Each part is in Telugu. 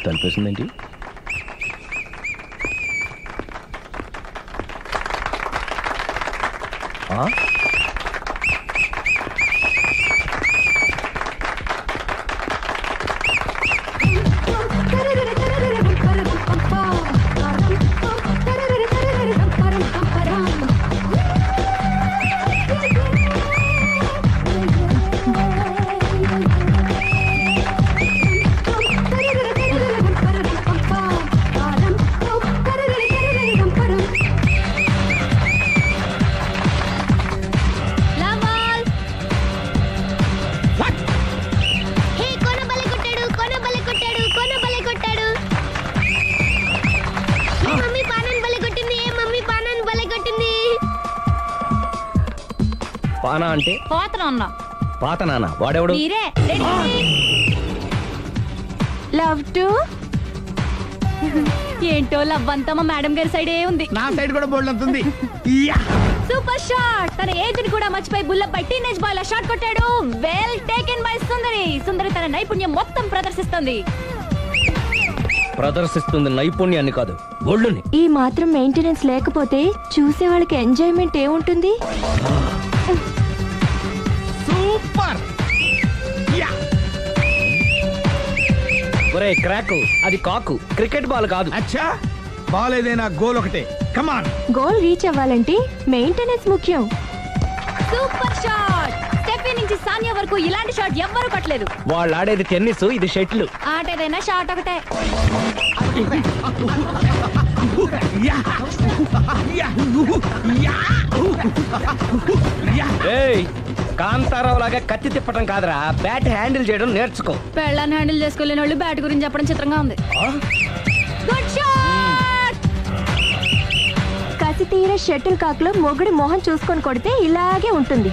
తలిపేసిందేంటి? పానా అంటే పాత నాన్న వాడెవడు? లవ్ టు ఏంటో లవ్ అంతా మా మేడం గారి సైడే ఉంది. నా సైడ్ కూడా బోల్డ్ అంతుంది. Super shot. తన ఏజ్ ని కూడా మర్చిపోయి బుల్లపై టీనేజ్ బాయ్ లా షాట్ కొట్టాడు. Well taken by Sundari. Sundari తన నైపుణ్యం మొత్తం ప్రదర్శిస్తుంది. నైపుణ్యాన్ని కాదు, ఒళ్ళుని. ఈ మాత్రం మెయింటెనెన్స్ లేకపోతే చూసే వాళ్ళకి ఎంజాయ్మెంట్ ఏముంటుంది? సూపర్. ఒరే క్రాక్, అది కాకు, క్రికెట్ బాల్ కాదు. అచ్చా, బాల్ ఏదైనా గోల్ ఒకటే. కమాన్. గోల్ రీచ్ అవ్వాలంటే మెయింటెనెన్స్ ముఖ్యం. Super shot. స్టెఫీ నుంచి సానియా వరకు ఇలాంటి షాట్ ఎవ్వరూ కొట్టలేదు. వాళ్ళు ఆడేది టెన్నిస్, ఇది షటిల్. ఆట ఏదైనా షాట్ ఒకటే. కాంతారావు లాగా కత్తి తిప్పటం కాదురా, బ్యాట్ హ్యాండిల్ చేయడం నేర్చుకో. పెళ్ళాన్ని హ్యాండిల్ చేసుకోలేని వాళ్ళు బ్యాట్ గురించి చెప్పడం చిత్రంగా ఉంది. Good shot. కసి తీర షటిల్ కాక్ లో మొగుడి మొహం చూసుకొని కొడితే ఇలాగే ఉంటుంది.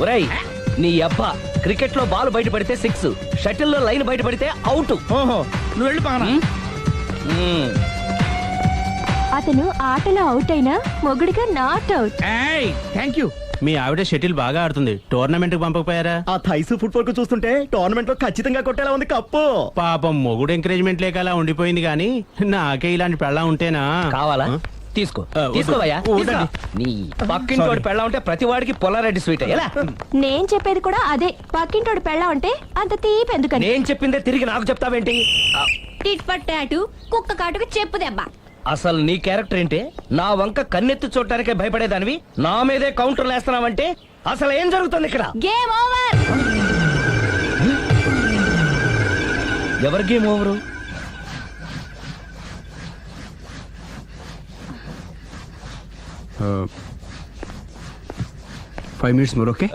ఒరేయ్, నీ అబ్బా క్రికెట్ లో బాల్ బయట పడితే 6, షటిల్ లో లైన్ బయట పడితే అవుట్. ఓహో, నువ్వు వెళ్ళి పానా. అతను ఆటలో అవుట్ అయినా మొగుడిగా నాట్ అవుట్. Thank you. మీ ఆవిడ షటిల్ బాగా ఆడుతుంది, టోర్నమెంట్ కి పంపకపోయారా? ఆ థైస్ ఫుట్బాల్ కు చూస్తుంటే టోర్నమెంట్ లో ఖచ్చితంగా కొట్టేలా ఉంది కప్పు. పాపం మొగుడు ఎంకరేజ్మెంట్ లేక అలా ఉండిపోయింది గానీ నాకే ఇలాంటి పెళ్ళ ఉంటేనా. కావాలా? తీసుకో, తీసుకోవయ్యా. నీ పక్కింటోడి పెళ్ళ ఉంటే ప్రతి వాడికి పొలారెడ్డి స్వీట్. ఎలా? నేను చెప్పేది కూడా అదే. పక్కింటోడి పెళ్ళ ఉంటే అంత తీపి ఎందుకని? నేను చెప్పిందే తిరిగి నాకు చెప్తావేంటి? టిట్ ఫర్ టాటూ, కుక్క కాటుకు చెప్పు దెబ్బ. అసలు నీ క్యారెక్టర్ ఏంటి? నా వంక కన్నెత్తి చూడటానికే భయపడేదానివి నా మీదే కౌంటర్లు వేస్తున్నావంటే అసలు ఏం జరుగుతుంది ఇక్కడ? Game over. ఎవరి game over? Five minutes more. Okay.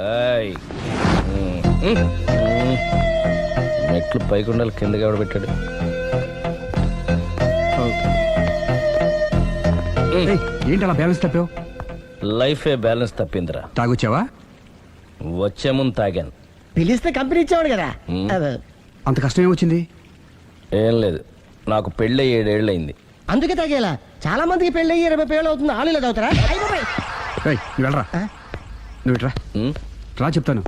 మెట్లు పైకుండాలి, కిందకి ఎవడ పెట్టాడు? ఏంటి అలా బ్యాలెన్స్ తప్పావు? లైఫే బ్యాలెన్స్ తప్పిందిరా. తాగొచ్చావా? వచ్చే ముందు తాగాను. పిలిస్తే కంపెనీ ఇచ్చేవాడు కదా. అంత కష్టం ఏమొచ్చింది? ఏం లేదు, నాకు పెళ్ళి 7 ఏళ్ళు అయింది. అందుకే తాగేలా. చాలా మందికి పెళ్ళి 20 ఏళ్ళు అవుతుంది. ఆలు ఇలా తాగుతారా? నువ్వు వెళ్ళరా, నువ్వు ఇట్రా రా చెప్తాను.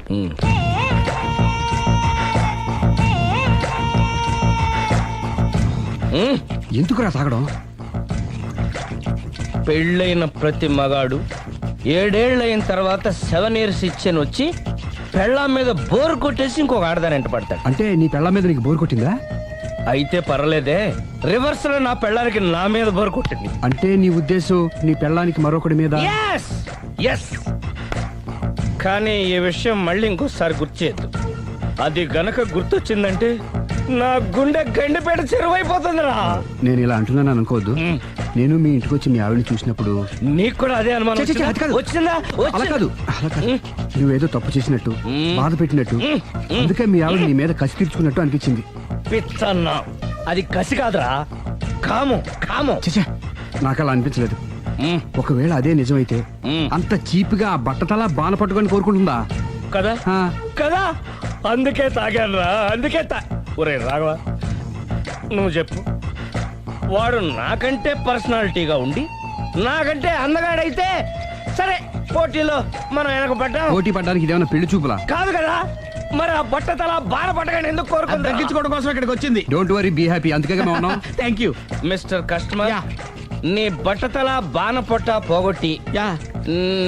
ఎందుకురా తాగడం? పెళ్ళైన ప్రతి మగాడు 7 ఏళ్ళు అయిన తర్వాత 7 years ఇచ్చాను వచ్చి పెళ్ళాం మీద బోర్ కొట్టేసి ఇంకొక ఆడదాని ఎంట పడతాడు. అంటే నీ పెళ్ళ మీద నీకు బోర్ కొట్టిందా? అయితే పర్లేదే, రివర్స్ లో నా పెళ్ళానికి నా మీద బోర్ కొట్టింది. అంటే నీ ఉద్దేశం నీ పెళ్ళానికి మరొకటి మీద? ఎస్. కానీ ఈ విషయం మళ్ళీ ఇంకోసారి గుర్తు చేయద్దు. అది గనక గుర్తొచ్చిందంటే నా గుండె గండిపేట చెరువైపోతుందిరా. నేను ఇలా అంటున్నాను అనుకోవద్దు. నేను మీ ఇంటికి వచ్చి మీ ఆవిడని చూసినప్పుడు నీకు కూడా అదే అనుమానం వచ్చిందా? అలా కాదు, నువ్వేదో తప్పు చేసినట్టు, బాధ పెట్టినట్టు, అందుకే మీ ఆవిడ నీ మీద కసి తీర్చుకున్నట్టు అనిపించింది. పిచ్చన్నా, అది కసి కాదురా, కాము. నాకు అలా అనిపించలేదు. ఒకవేళ అదే నిజమైతే అంత చీప్ గా బట్టతలా బాణ పట్టుకొని కోరుకుంటుందా? కదా కదా, అందుకే తాగాను రా, అందుకే ఒరే రాఘవ, నువ్వు చెప్పు, వాడు నాకంటే పర్సనాలిటీగా ఉండి నాకంటే అందగాడైతే సరే పోటీలో మనం వెనక పడ్డాం. పోటీ పడ్డానికి ఇదేమన్నా పెళ్లి చూపులా? కాదు కదా, మరి ఆ బట్టతల బాధ పట్టగానే ఎందుకు అది కోరుకుందా? తగ్గించుకోవడం కోసం ఇక్కడికి వచ్చింది. Don't worry, be happy. అందుకే మేము ఉన్నాం. Thank you. Mister customer, yeah. నీ బట్టతల బాణ పొట్ట పోగొట్టి యా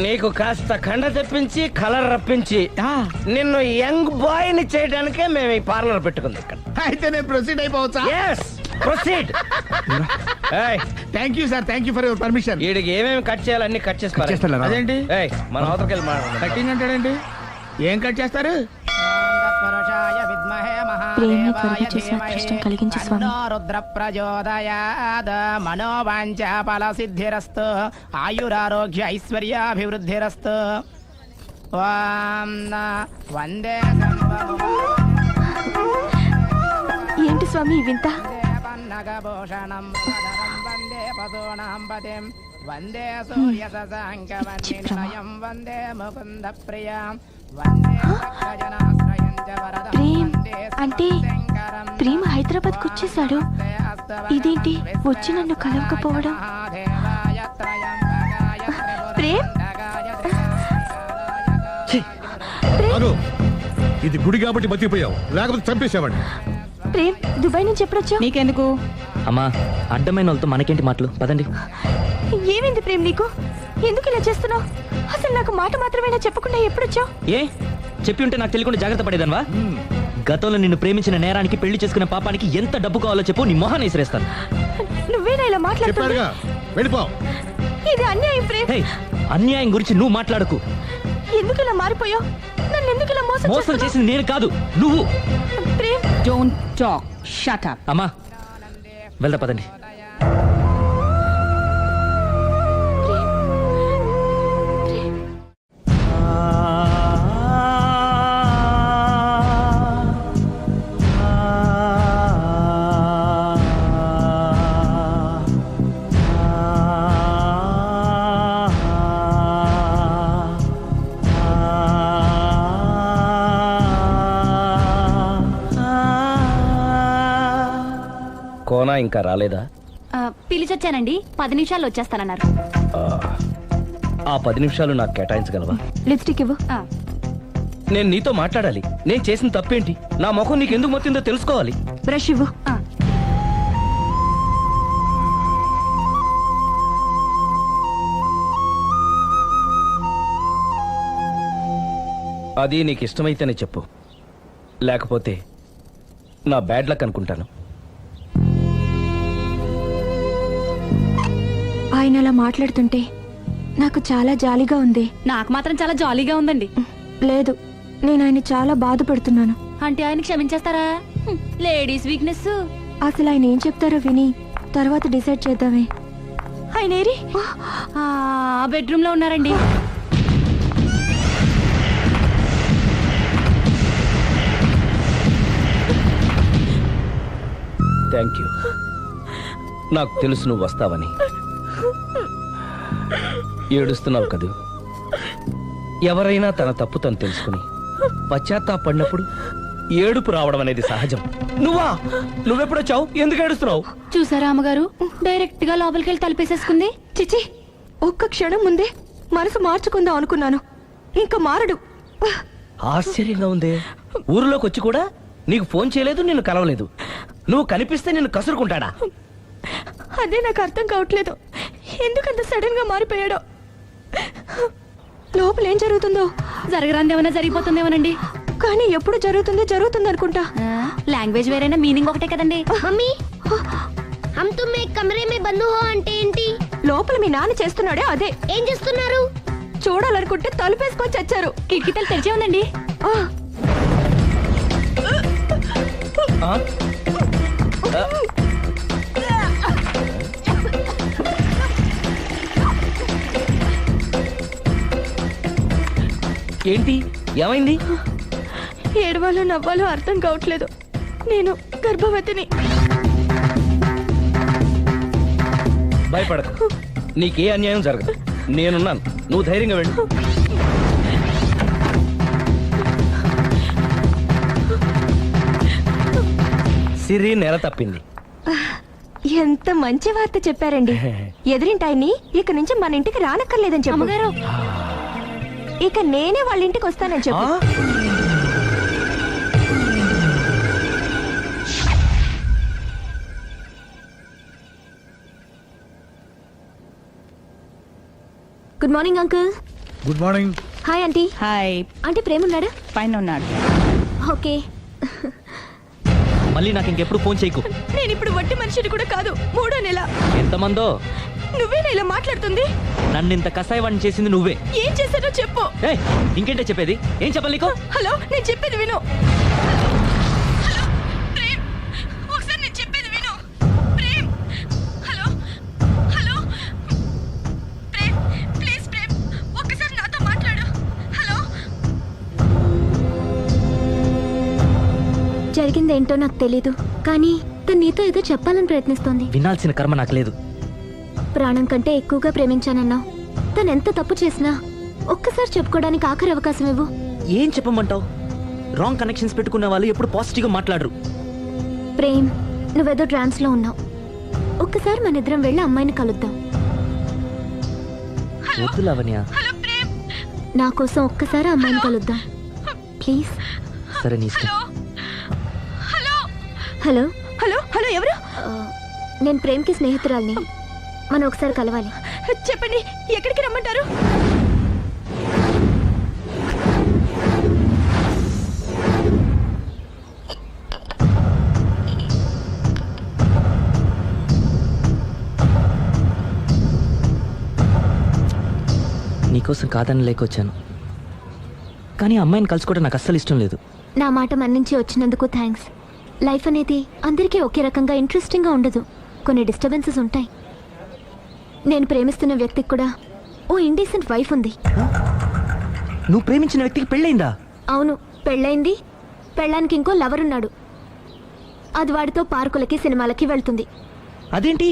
నీకు కాస్త కండ తెప్పించి కలర్ రప్పించి యా. నిన్ను యంగ్ బాయ్ ని చేయడానికే మేము ఈ పార్లర్ పెట్టుకుంది ఇక్కడ. అయితే నేను ప్రొసీడ్ అయిపోవచ్చా? Yes, proceed. Thank you sir, thank you for your permission. వీడికి ఏమేమి కట్ చేయాలి అన్ని కట్ చేసి పారేయ్. చేస్తారా? అదేంటి ఏయ్, మన అవతలకి వెళ్ళి మాట్లాడదాం. కటింగ్ అంటాడేంటి? ఏం కట్ చేస్తారు? ప్రేమ త్వరగా చేసి అదృష్టం కలిగించు స్వామి. రుద్ర ప్రచోదయాద్ మనోవాంఛ ఫల సిద్ధిరస్తు ఆయురారోగ్య ఐశ్వర్యాభివృద్ధిరస్తు. ఓం వందే ఏంటి స్వామి వింత? పన్నగభూషణం వందే పశూనాం పతిం వందే సూర్య శశాంకవర్ణినయం వందే ముకుంద ప్రియం వందే భక్తజనాశ్రయం చ వరదం ప్రేమ్ వందే అంటే శంకరం. ప్రేమ హైదరాబాద్ కు వచ్చేసాడు. ఇదేంటి వచ్చి నన్ను కలవకపోవడం? ప్రేమ్ అను, ఇది గుడి కాబట్టి బతికిపోయావు, లేకపోతే చంపేసావండి. ప్రేమ్ దుబాయ్ నుంచి ఎప్పుడొచ్చావు? నీకెందుకు? అమ్మా, అడ్డమైన వాళ్ళతో మనకేంటి మాటలు? పదండి. ఏమైంది ప్రేమ్ నీకు? ఎందుకు ఇలా చేస్తున్నావు? అసలు నాకు మాట మాత్రమేనా చెప్పకుండా ఎప్పుడొచ్చావు? ఏ చెప్పి ఉంటే నాకు తెలియకుండా జాగ్రత్త పడేదన్వా? గతంలో నిన్ను ప్రేమించిన నేరానికి, పెళ్లి చేసుకునే పాపానికి ఎంత డబ్బు కావాలో చెప్పు, నీ మొహాన్ని విసిరేస్తాను. నువ్వేనా ఇలా మాట్లాడుతున్నా? చెప్పారుగా, వెళ్ళిపో. ఇది అన్యాయం ప్రేమ్. హే, అన్యాయం గురించి నువ్వు మాట్లాడకు. ఎందుకు ఇలా మారిపోయావు? నన్ను ఎందుకు ఇలా మోసం మోసం చేస్తున్నావు? చేసింది నేను కాదు, నువ్వు. Prem Don't talk. Shut up. అమ్మా, వెళ్దా పదండి. కోనా ఇంకా రాలేదా? పిలిచొచ్చానండి, 10 నిమిషాల్లో వచ్చేస్తానన్నారు. ఆ 10 నిమిషాలు నాకు కేటాయించగలవా? లిప్స్టిక్ ఇవ్వు. నేను నీతో మాట్లాడాలి. నేను చేసిన తప్పేంటి? నా ముఖం నీకు ఎందుకు మొత్తిందో తెలుసుకోవాలి. బ్రష్ ఇవ్వు. అది నీకు ఇష్టమైతేనే చెప్పు, లేకపోతే నా బ్యాడ్ లక్ అనుకుంటాను. ఆయన అలా మాట్లాడుతుంటే నాకు చాలా జాలీగా ఉంది. నాకు మాత్రం చాలా జాలీగా ఉందండి. లేదు, నేను ఆయన చాలా బాధపడుతున్నాను. అంటే ఆయన క్షమించేస్తారా? Ladies weakness. అసలు ఆయన ఏం చెప్తారో విని తర్వాత డిసైడ్ చేద్దామే. ఆయన ఏరి? బెడ్రూమ్ లో ఉన్నారండి. Thank you. నాకు తెలుసు నువ్వు వస్తావని. ఏడుస్తున్నావు కదూ? ఎవరైనా తన తప్పు తను తెలుసుకుని పశ్చాత్తాపడినప్పుడు ఏడుపు రావడం అనేది సహజం. నువ్వెప్పుడొచ్చావు? ఎందుకు ఏడుస్తున్నావు? చూసారా అమ్మగారు, డైరెక్ట్ గా లోపలికి వెళ్ళి తలుపేసేసుకుంది. చిచి, ఒక్క క్షణం ముందే మనసు మార్చుకుందాం అనుకున్నాను, ఇంకా మారడు. ఆశ్చర్యంగా ఉందే. ఊరిలోకి వచ్చి కూడా నీకు ఫోన్ చేయలేదు, నిన్ను కలవలేదు. నువ్వు కనిపిస్తే నిన్ను కసురుకుంటాడా? అదే నాకు అర్థం కావట్లేదు, ఎందుకంత సడన్ గా మారిపోయాడో. లోపల ఏం జరుగుతుందో? జరగరాందేమన్నా జరిగిపోతుందేమోనండి. కానీ ఎప్పుడు జరుగుతుంది అనుకుంటా. లాంగ్వేజ్ వేరైనా మీనింగ్ ఒకటే కదండి. మమ్మీ, हम तुम एक कमरे में बंद हो అంటే ఏంటి? లోపల మీ నాన్న చేస్తున్నాడే అదే. ఏం చేస్తున్నారు? చూడాలనుకుంటే తలుపేసుకొని చచ్చారు. కిటికీ తలుపు తెరిచే ఉందండి. ఏంటి, ఏమైంది? ఏడవాలో నవ్వాలో అర్థం కావట్లేదు. నేను గర్భవతిని. భయపడకు, నీకే అన్యాయం జరగదు. నేనున్నాను, నువ్వు ధైర్యంగా వెళ్ళు. సిరి నెల తప్పింది. ఎంత మంచి వార్త చెప్పారండి. ఎదురింటాయని ఇక నుంచి మన ఇంటికి రానక్కర్లేదని చెప్పు. ఇక నేనే వాళ్ళ ఇంటికి వస్తానని చెప్పు. Good morning uncle. Good morning. Hi aunty. Hi. Aunty Prema ఉన్నాడా? పైన ఉన్నాడు. ఓకే. మళ్ళీ నాకు ఇంకెప్పుడు ఫోన్ చేయకు. నేను ఇప్పుడు వట్టి మనిషిని కూడా కాదు. 3వ నెల. ఎంతమందో? నువ్వేనా ఇలా మాట్లాడుతుంది? నన్ను ఇంత కసాయవాడిని చేసింది నువ్వే. ఏం చేశానో చెప్పు. ఏయ్, ఇంకేంటే చెప్పేది? ఏం చెప్పాలి నీకు? హలో, నేను చెప్పేది విను. హలో ప్రేమ్, ఒకసారి నేను చెప్పేది విను. Prem, hello hello Prem, please Prem, ఒక్కసారి నాతో మాట్లాడు. హలో. జరిగిందేంటో నాకు తెలీదు, కానీ తను నీతో ఏదో చెప్పాలని ప్రయత్నిస్తోంది. వినాల్సిన కర్మ నాకు లేదు. ప్రాణం కంటే ఎక్కువగా ప్రేమించానన్నావు. తను ఎంత తప్పు చేసినా ఒక్కసారి చెప్పుకోవడానికి ఆఖరి అవకాశం ఇవ్వు. ఏం చెప్పమంటావు? రాంగ్ కనెక్షన్స్ పెట్టుకున్న వాళ్ళు ఎప్పుడు పాజిటివ్గా మాట్లాడరు. ప్రేమ్, నువ్వేదో ట్రాన్స్ లో ఉన్నావు. ఒక్కసారి మన ఇద్దరం వెళ్ళి అమ్మాయిని కలుద్దాం. వద్దు లావణ్య. నా కోసం ఒక్కసారి అమ్మాయిని కలుద్దాం ప్లీజ్. సరే నీ ఇష్టం. హలో హలో హలో, ఎవరు? నేను ప్రేమ్కి స్నేహితురాల్ని. మనం ఒకసారి కలవాలి. చెప్పండి, ఎక్కడికి రమ్మంటారు? నీకోసం కాదని లేకొచ్చాను, కానీ అమ్మాయిని కలుసుకోవడం నాకు అస్సలు ఇష్టం లేదు. నా మాట మన్నించి వచ్చినందుకు థ్యాంక్స్. లైఫ్ అనేది అందరికీ ఒకే రకంగా ఇంట్రెస్టింగ్గా ఉండదు. కొన్ని డిస్టర్బెన్సెస్ ఉంటాయి. నేను ప్రేమిస్తున్న వ్యక్తికి కూడా ఓ ఇండీసెంట్ వైఫ్ ఉంది. నువ్వు ప్రేమించిన వ్యక్తికి పెళ్ళైందా? అవును, పెళ్ళైంది. పెళ్ళానికి ఇంకో లవర్ ఉన్నాడు. అది వాడితో పార్కులకి సినిమాలకి వెళ్తుంది. అదేంటి?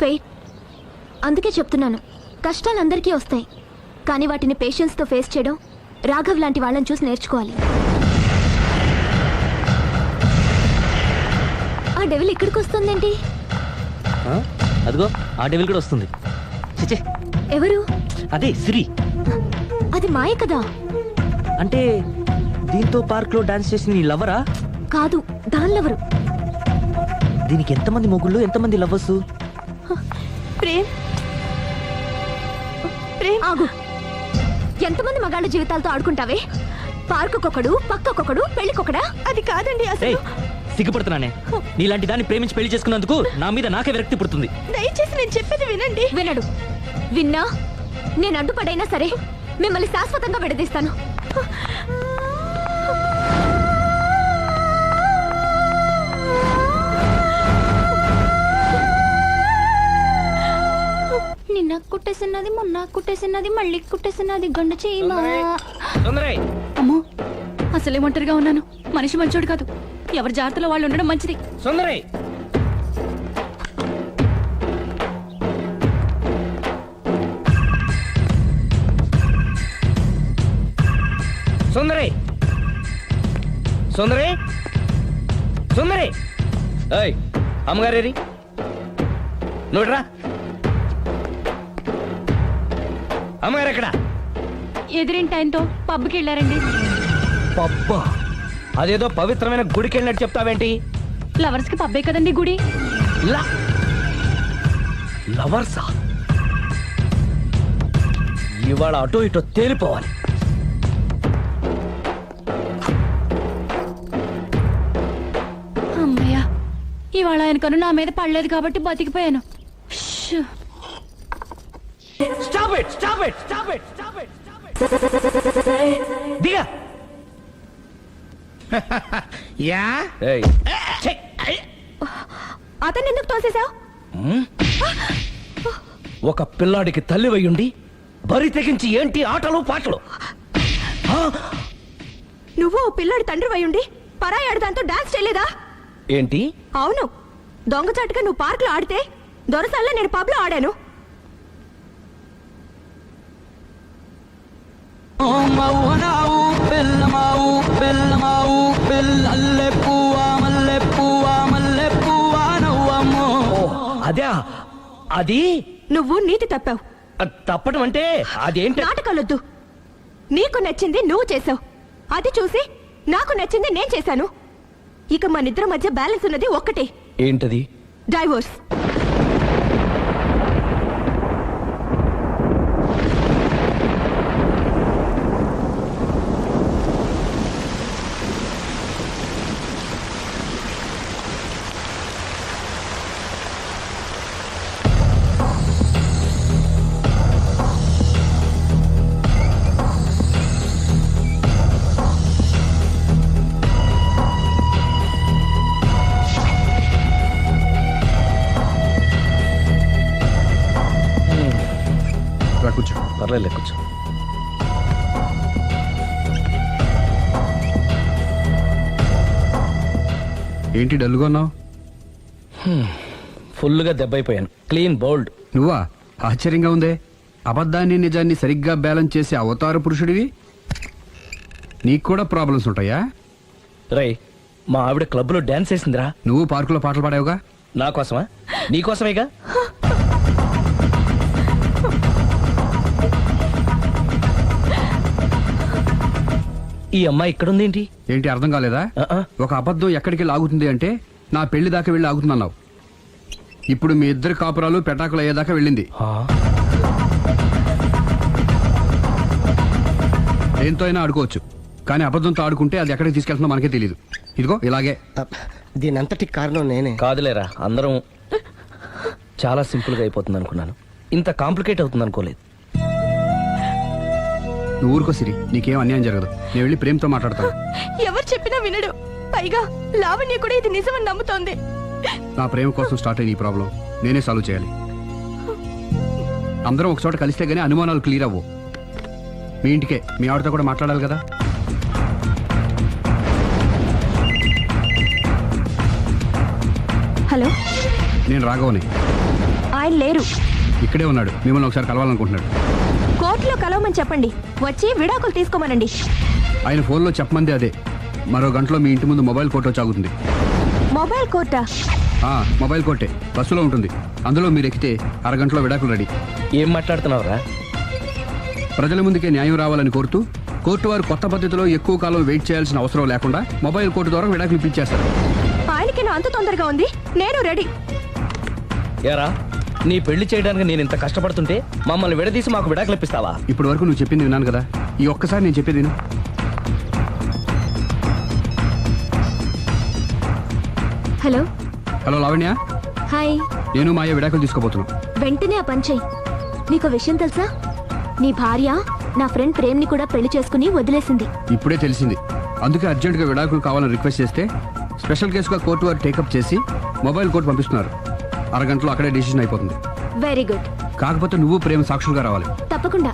ఫెయిట్. అందుకే చెప్తున్నాను, కష్టాలు అందరికీ వస్తాయి, కానీ వాటిని పేషెన్స్తో ఫేస్ చేయడం రాఘవ్ లాంటి వాళ్ళని చూసి నేర్చుకోవాలి. ఆ డెవిల్ ఇక్కడికి వస్తుందేంటి? అదిగో ఆ డెవిల్ కూడా వస్తుంది. చిచ్చే, ఎవరు? అదే సిరి. అది మాయ కదా. అంటే దీంతో పార్క్ లో డాన్స్ చేసిన నీ లవరా? కాదు, దానిలెవరు? దీనికి ఎంతమంది మొగుళ్ళు, ఎంతమంది లవర్స్? ప్రేమ్, ప్రేమ్ ఆగు. ఎంతమంది మగాళ్ళ జీవితాలతో ఆడుకుంటావే? పార్కుకొకడు, పక్కకొకడు, పెళ్లికొకడా? అది కాదండి అసలు. సిగ్గుపడుతున్నానే. నీలాంటి దాన్ని ప్రేమించి పెళ్లి చేసుకున్నందుకు నా మీద నాకే విరక్తి పుడుతుంది. దయచేసి నేను చెప్పేది వినండి. వినడు. విన్నా నేను అడ్డుపడైనా సరే మిమ్మల్ని శాశ్వతంగా విడదీస్తాను. నిన్న కుట్టేసినది, మొన్న కుట్టేసినది, మళ్ళీ కుట్టేసినది గండ చీమా. అమ్మో, అసలే ఒంటరిగా ఉన్నాను. మనిషి మంచోడు కాదు. ఎవరి జాగ్రత్తలో వాళ్ళు ఉండడం మంచిది. సుందరి, సుందరి, సుందరి, సుందరి. ఏయ్, అమ్మగారేరి, నువ్వురా. అమ్మగారు ఎక్కడ? ఎదిరింటి ఆయనతో పబ్కి వెళ్ళారండి. పబ్బా? అదేదో పవిత్రమైన గుడికి వెళ్ళినట్టు చెప్తావేంటి? లవర్స్ కి పబ్బే కదండి గుడి. లవర్సా? ఇవాళ అటో ఇటో తేలిపోవాలి. అమ్మయ్యా, ఇవాళ ఆయన కను నా మీద పడలేదు కాబట్టి బతికిపోయాను. Stop it! Stop it! Stop it! Stop it! Stop it! దిగా. యా. ఏయ్, ఛీ! అతను ఎందుకు తోసేశావు? ఒక పిల్లాడికి తల్లి వయ్యుండి బరి తెగించి ఏంటి ఆటలు పాటలు? నువ్వు ఓ పిల్లాడి తండ్రి వయ్యుండి పరాయి ఆడదాంతో డాన్స్ చేయలేదా? ఏంటి? అవును, దొంగచాటుగా నువ్వు పార్క్ లో ఆడితే దొరసల్లా నేను పబ్ లో ఆడాను. మౌహనావు బెల్లమావు బెల్లమావు బెల్లల్లె పువ్వా మల్లె పువ్వా మల్లె పువ్వా నవ్వమ్మో అది నువ్వు నీతి తప్పావు. తప్పడం అంటే అదేంటి? నాటకాలొద్దు. నీకు నచ్చింది నువ్వు చేసావు, అది చూసి నాకు నచ్చింది నేను చేశాను. ఇక మన ఇద్దరి మధ్య బ్యాలెన్స్ ఉన్నది ఒక్కటే. ఏంటది? డైవోర్స్. కూర్చో. పర్లేదు, కూర్చో. ఏంటి డల్గా ఉన్నావు? ఫుల్గా దెబ్బైపోయాను. Clean bowled. నువ్వా? ఆశ్చర్యంగా ఉందే. అబద్ధాన్ని నిజాన్ని సరిగ్గా బ్యాలెన్స్ చేసే అవతార పురుషుడివి. నీకు కూడా ప్రాబ్లమ్స్ ఉంటాయా? రై, మా ఆవిడ క్లబ్లో డాన్స్ వేసిందిరా. నువ్వు పార్కులో పాటలు పాడావుగా. నా కోసమా? నీకోసమేగా. ఈ అమ్మాయి ఇక్కడుందేంటి? ఏంటి అర్థం కాలేదా? ఒక అబద్ధం ఎక్కడికి లాగుతుంది అంటే నా పెళ్లి దాకా వెళ్ళి ఆగుతుందన్నావు. ఇప్పుడు మీ ఇద్దరు కాపురాలు పెటాకులు అయ్యేదాకా వెళ్ళింది. దేంతో అయినా ఆడుకోవచ్చు, కానీ అబద్ధంతో ఆడుకుంటే అది ఎక్కడికి తీసుకెళ్తుందో మనకే తెలియదు. ఇదిగో ఇలాగే. దీని అంతటి కారణం నేనే. కాదులేరా, అందరం చాలా సింపుల్గా అయిపోతుంది అనుకున్నాను. ఇంత కాంప్లికేట్ అవుతుంది అనుకోలేదు. నువ్వు ఊరుకో సిరి, నీకేం అన్యాయం జరగదు. నేను వెళ్ళి ప్రేమతో మాట్లాడతాను. ఎవరు చెప్పినా వినడు. పైగా లావణ్య కూడా ఇది నిజమని నమ్ముతోంది. నా ప్రేమ కోసం స్టార్ట్ అయిన ఈ ప్రాబ్లం నేనే సాల్వ్ చేయాలి. అందరం ఒక చోట కలిస్తే గానీ అనుమానాలు క్లియర్ అవ్వు. మీ ఇంటికే, మీ ఆవిడతో కూడా మాట్లాడాలి కదా. హలో, నేను రాఘవని. ఆయన లేరు. ఇక్కడే ఉన్నాడు, మిమ్మల్ని ఒకసారి కలవాలనుకుంటున్నాడు. కోర్టులో కలవమని చెప్పండి, వచ్చి విడాకులు తీసుకోమనండి. ఆయన ఫోన్లో చెప్పమంది అదే. మరో గంటలో మీ ఇంటి ముందు మొబైల్ కోర్టు వచ్చి ఆగుతుంది. మొబైల్ కోర్టా? మొబైల్ కోర్టే, బస్సులో ఉంటుంది. అందులో మీరు ఎక్కితే అరగంటలో విడాకులు రెడీ. ఏం మాట్లాడుతున్నావురా? ప్రజల ముందుకే న్యాయం రావాలని కోరుతూ కోర్టు వారు కొత్త పద్ధతిలో ఎక్కువ కాలం వెయిట్ చేయాల్సిన అవసరం లేకుండా మొబైల్ కోర్టు ద్వారా విడాకులు ఇప్పించేస్తారు. ఆయనకి నా అంత తొందరగా ఉంది, నేను రెడీ. ఏరా, నీ పెళ్లి చేయడానికి నేను ఇంత కష్టపడుతుంటే మమ్మల్ని విడదీసి మాకు విడాకులు ఇప్పిస్తావా? ఇప్పటి వరకు నువ్వు చెప్పింది విన్నాను కదా, ఈ ఒక్కసారి నేను చెప్పేది విను. హలో. హలో లావణ్య. హాయ్. నేను మాయ విడాకులు తీసుకోబోతున్నాను. వెంటనే ఆ పని చెయ్యి. నీకు విషయం తెలుసా? నీ భార్య నా ఫ్రెండ్ ప్రేమ్ ని కూడా పెళ్లి చేసుకుని వదిలేసింది. ఇప్పుడే తెలిసింది. అందుకే అర్జెంటుగా విడాకులు కావాలని రిక్వెస్ట్ చేస్తే స్పెషల్ కేసుగా కోర్టు వారు టేకప్ చేసి మొబైల్ కోర్టు పంపిస్తున్నారు. అరగంటలో అక్కడే డెసిషన్ అయిపోతుంది. Very good. కాకపోతే నువ్వు ప్రేమ సాక్షులుగా రావాలి. తప్పకుండా.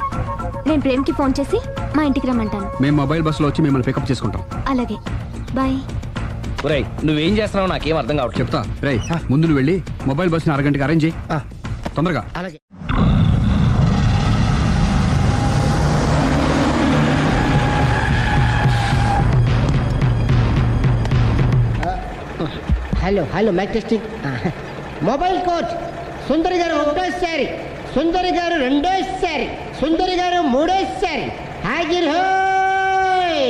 నేను ప్రేమ్ కి ఫోన్ చేసి మా ఇంటికి రమ్మంటాను. మేము మొబైల్ బస్సులో వచ్చి మిమ్మల్ని పికప్ చేసుకుంటాం. అలాగే, బాయ్. ఒరేయ్, నువ్వేం చేస్తున్నావు నాకేం అర్థం కావట్లేదు. చెప్తా. రేయ్, ముందు నువ్వు వెళ్ళి మొబైల్ బస్సుని అరగంటకి అరేంజ్ చేయి. తొందరగా. అలాగే. Hello mic testing. Mobile coach Sundari garu ఒకటోసారి, సుందరి గారు రెండోసారి, సుందరి గారు మూడోసారి. హాజర్ హోయ్.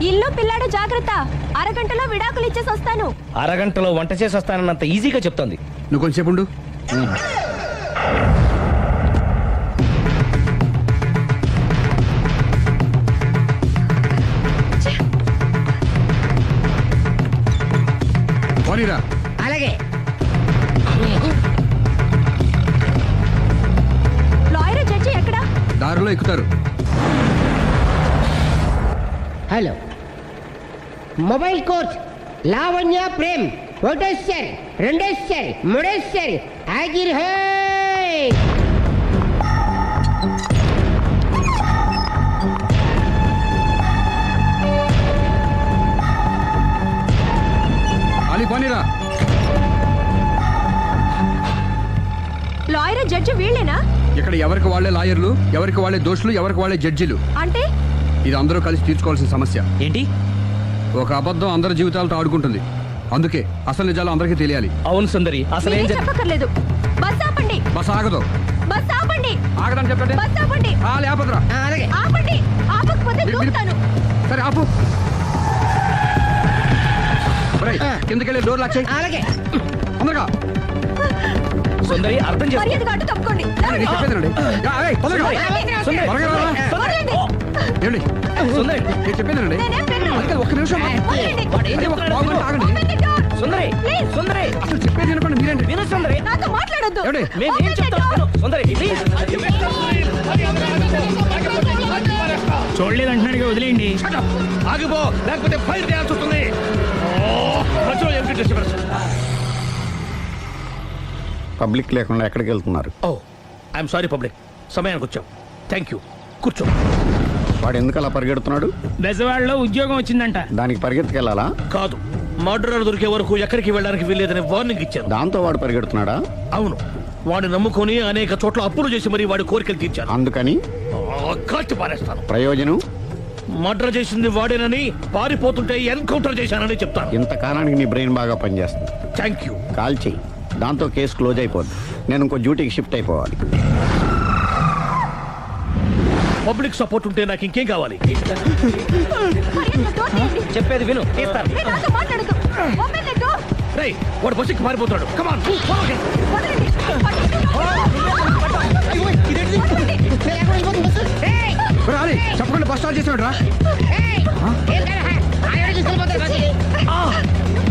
ఇల్లు పిల్లాడు జాగ్రత్త. అరగంటలో విడాకులు ఇచ్చేసి వస్తాను. అరగంటలో వంట చేసి వస్తానన్నంత ఈజీగా చెప్తోంది. నువ్వు కొంచెంసేపు ఉండు. పోనీరా. అలాగే. లాయర్ జడ్జి ఎక్కడా? దారిలో ఎక్కుతారు. Hello mobile coach Lavanya Prem ఒకటోసారి, రెండోసారి, మూడోసారి. హాజర్ హోయ్. అలీ పోనీరా. లాయర్ జడ్జి వీళ్ళేనా? ఎవరికి వాళ్ళే లాయర్లు, ఎవరికి వాళ్ళే దోషులు, ఎవరికి వాళ్ళే జడ్జిలు. అంటే ఇది అందరూ కలిసి తీర్చుకోవాల్సిన సమస్య. ఏంటి? ఒక అబద్ధం అందరి జీవితాలతో ఆడుకుంటుంది. అందుకే అసలు నిజాలు అందరికీ తెలియాలి. అవును సుందరి, అసలు ఏం చెప్పక్కర్లేదు. బస్ ఆపండి. బస్ ఆగదు. బస్ ఆపండి. ఆగదని చెప్పండి. బస్ ఆపండి. లేపదురా. ఆపండి. ఆపకపోతే దూకుతాను. సరే ఆపు. కిందకెళ్ళి డోర్ లాక్ చేయి. తొందరగా. సుందరి అర్థం చేసుకో. మర్యాదగా అడ్డు తప్పుకోండి. నేను చెప్పేదేనండి. తొందరగా. సుందరి, త్వరగా రా. వదలండి. ఏమండి? సుందరి, నేను చెప్పేదేనండి. నేనేం వినను. అందుకే ఒక్క నిమిషం. వదలండి. అదే ఒక బాబు అంటే ఆగండి. Open the door. Sundari, Please. సుందరి, అసలు చెప్పేది వినపండి మీరేంటి. విను సుందరి. నాతో మాట్లాడొద్దు. ఏమండి? మేము ఏం Open the చెప్తాం door. విను. సుందరి, ప్లీజ్. చూడలేదు అంటున్నాడు, వదిలేయండి. ఆగిపో, లేకపోతే ఫైర్ చేయాల్సి వస్తుంది. మధ్యలో ఏమిటి డిస్టర్బెన్స్? పబ్లిక్ లేకుండా ఎక్కడికి వెళ్తున్నారు? ఓ ఐఎమ్ సారీ పబ్లిక్, సమయానికి వచ్చాం. థ్యాంక్ యూ, కూర్చో. వాడు ఎందుకు అలా పరిగెడుతున్నాడు? బెజవాడలో ఉద్యోగం వచ్చిందంట. దానికి పరిగెత్తుకెళ్ళాలా? కాదు, మర్డరర్ దొరికే వరకు ఎక్కడికి వెళ్ళడానికి వీల్లేదని వార్నింగ్ ఇచ్చాను. దాంతో వాడు పరిగెడుతున్నాడా? అవును, వాడిని నమ్ముకొని అనేక చోట్ల అప్పులు చేసి మరి వాడి కోరికలు తీర్చాను. అందుకని కాల్చి పారేస్తాను. ప్రయోజనం? మర్డర్ చేసింది వాడేనని, పారిపోతుంటే ఎన్కౌంటర్ చేశానని చెప్తాను. ఇంతకాలానికి నీ బ్రెయిన్ బాగా పనిచేస్తుంది. Thank you. కాల్ చెయ్యి, దాంతో కేసు క్లోజ్ అయిపోద్ది. నేను ఇంకో డ్యూటీకి షిఫ్ట్ అయిపోవాలి. పబ్లిక్ సపోర్ట్ ఉంటే నాకు ఇంకేం కావాలి? మర్యాదగా door తీయండి. చెప్పేది విను, తీస్తాను. మీరు నాతో మాట్లాడొద్దు. Open the door. రేయ్, వాడు బస్సుకి పారిపోతున్నాడు. కమాన్. వదలండి. రాలి చెప్పకుండా బస్ స్టార్ట్ చేసాడు రా.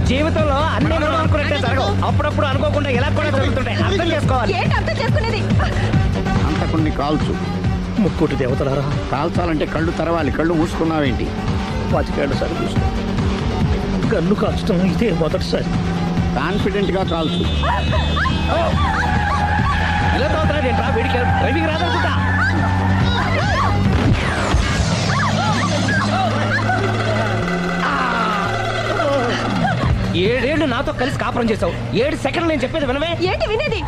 జీవితంలో అన్ని మనం అనుకున్నట్టే జరగవు. అప్పుడప్పుడు అనుకోకుండా ఎలా కూడా జరుగుతుంటాయి. అర్థం చేసుకోవాలి. ఏంటి అర్థం చేసుకునేది? అంతకుని కాల్చు. ముక్కోటి దేవతలారా, కాల్చాలంటే కళ్ళు తెరవాలి. కళ్ళు మూసుకున్నావేంటి? 25 ఏళ్ల సారి చూసిన గన్ను కాల్చడం ఇదే మొదటిసారి. కాన్ఫిడెంట్ గా కాల్చు. ఇలా తోతున్నాడు ఏంట్రా? వీడికి డ్రైవింగ్ రాదనుకుంటా. ఏడేళ్లు నాతో కలిసి కాపురం చేసావు. 7 సెకండ్లు నేను చెప్పేది వినవే. ఏంటి వినేది?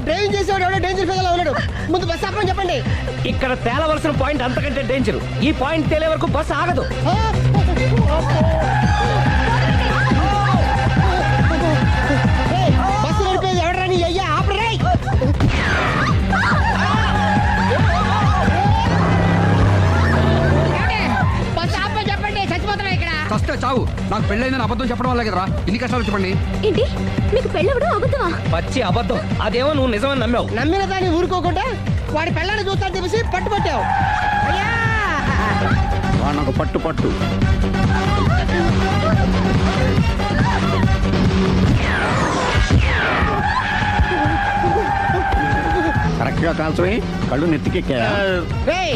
డ్రైవింగ్ చేసేవాడు ఎవడో డేంజర్ ఫీల్ ఉన్నాడు. ముందు బస్ ఆపమని చెప్పండి. ఇక్కడ తేలవలసిన పాయింట్ అంతకంటే డేంజర్. ఈ పాయింట్ తేలే వరకు బస్సు ఆగదు. బస్సు నడిపేది ఎవడరాని అయ్యా ఆపరే. బస్ ఆపమని చెప్పండి, చచ్చిపోతున్నా ఇక్కడ. ఫస్ట్ చావు. నాకు పెళ్ళైందని అబద్ధం చెప్పడం వల్ల కదరా ఇన్ని కష్టాలు చెప్పండి. ఏంటి మీకు పెళ్ళవడం అబద్ధమా? పచ్చి అబద్ధం. అదేమో నువ్వు నిజమని నమ్మావు. నమ్మిన దాన్ని ఊరుకోకుండా వాడి పెళ్ళాన్ని చూస్తాను చెప్పేసి పట్టుబట్టావు. అయ్యా వాడినొక పట్టు పట్టు. కరెక్ట్ గా కాల్చవే. కళ్ళు నెత్తికెక్కా. రేయ్,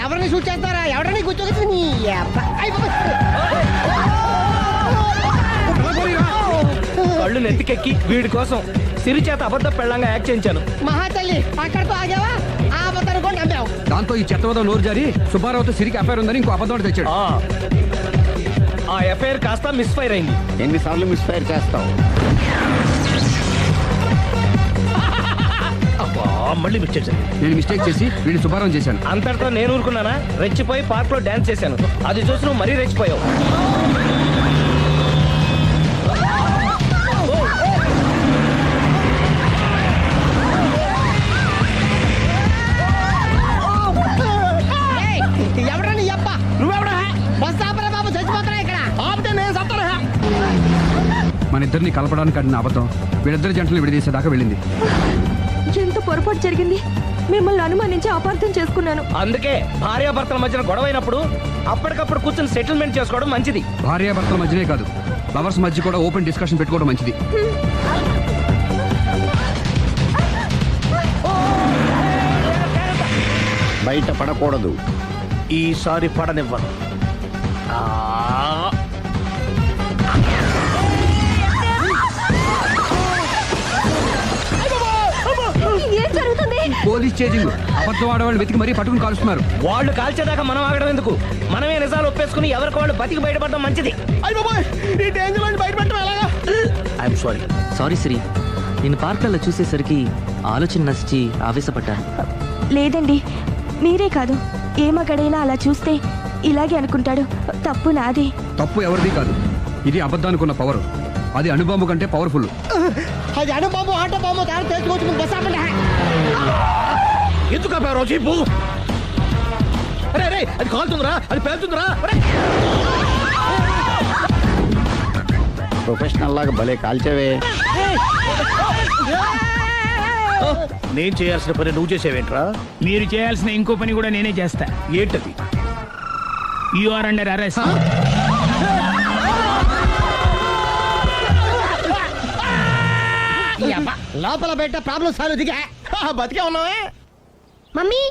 ఎవరిని షూట్ చేస్తారా? ఎవరిని కూర్చోవచ్చు నీ అబ్బా. అయ్ బాబోయ్. కళ్ళు నెత్తికెక్కి వీడి కోసం సిరి చేత అబద్ధ పెళ్ళంగా యాక్ట్ చేయించాను. మహాతల్లి అక్కడితో ఆగావా? ఆ అబద్ధాన్ని కూడా నమ్మావు. దాంతో ఈ చెత్తవద నోరు జారి సుబ్బారావుతో సిరికి అఫైర్ ఉందని ఇంకో అబద్ధం తెచ్చాడు. ఆ ఎఫ్ఐఆర్ కాస్త మిస్ఫైర్ అయింది. ఎన్నిసార్లు మిస్ఫైర్ చేస్తావు? మళ్ళీ మిస్టేక్. నేను మిస్టేక్ చేసి వీడిని సుబ్బారావు చేశాను. అంతటితో నేను ఊరుకున్నానా? రెచ్చిపోయి పార్క్ లో డాన్స్ చేశాను. అది చూసి నువ్వు మరీ రెచ్చిపోయావు. ఎవరా నీ అబ్బా? నువ్వెవడా? బస్ ఆపరా బాబు, చచ్చిపోతున్నా ఇక్కడ. ఆపితే నేను చస్తానా? మన ఇద్దరిని కలపడానికి అడిగిన అబద్ధం వీళ్ళిద్దరి జంటలు విడదీసేదాకా వెళ్ళింది. ఎంత పొరపాటు జరిగింది. మిమ్మల్ని అనుమానించి అపార్థం చేసుకున్నాను. అందుకే భార్యాభర్తల మధ్యన గొడవైనప్పుడు అప్పటికప్పుడు కూర్చొని సెటిల్మెంట్ చేసుకోవడం మంచిది. భార్యాభర్తల మధ్యనే కాదు, లవర్స్ మధ్య కూడా ఓపెన్ డిస్కషన్ పెట్టుకోవడం మంచిది. బయట పడకూడదు. ఈసారి పడనివ్వను. ఏం జరుగుతుంది? Police chasing. అబద్ధం ఆడవాళ్ళు వెతికి మరీ పట్టుకుని కాలుస్తున్నారు. వాళ్ళు కాల్చేదాకా మనం ఆగడం ఎందుకు? మనమే నిజాలు ఒప్పేసుకుని ఎవరికి వాళ్ళు బతికి బయటపడడం మంచిది. అయ్య బాబోయ్, ఈ డేంజర్ నుంచి బయటపెట్టడం ఎలాగా? I'm sorry. సారీ శ్రీ, నేను పార్కులలో చూసేసరికి ఆలోచన నచ్చి ఆవేశపడ్డాను. లేదండి, మీరే కాదు ఏ మగాడైనా అలా చూస్తే ఇలాగే అనుకుంటాడు. తప్పు నాది. తప్పు ఎవరిది కాదు. ఇది అబద్ధానికున్న పవర్. అది అణుబాంబు కంటే పవర్ఫుల్. అది అను బాబు ఆట బాబు దాని తెచ్చుకోవచ్చు బస్ ఆపండి. ఎందుకు ఆపారో చెప్పు. అరే అరే, అది కాలుతుందిరా, అది పేలుతుందిరా. ప్రొఫెషనల్ లాగా భలే కాల్చేవే. నేను చేయాల్సిన పని నువ్వు చేసేవేంట్రా? మీరు చేయాల్సిన ఇంకో పని కూడా నేనే చేస్తా. ఏంటది? You are under arrest. లోపల పెట్ట ప్రాబ్లం సాల్వ్ దిగా బతికే ఉన్నావే. మమ్మీ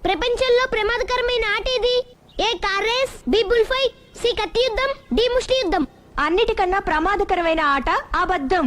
ప్రపంచంలో ప్రమాదకరమైన ఆట ఇది. A car race, B bull fight, C కత్తి యుద్ధం, డి ముష్టి యుద్ధం. అన్నిటికన్నా ప్రమాదకరమైన ఆట అబద్ధం.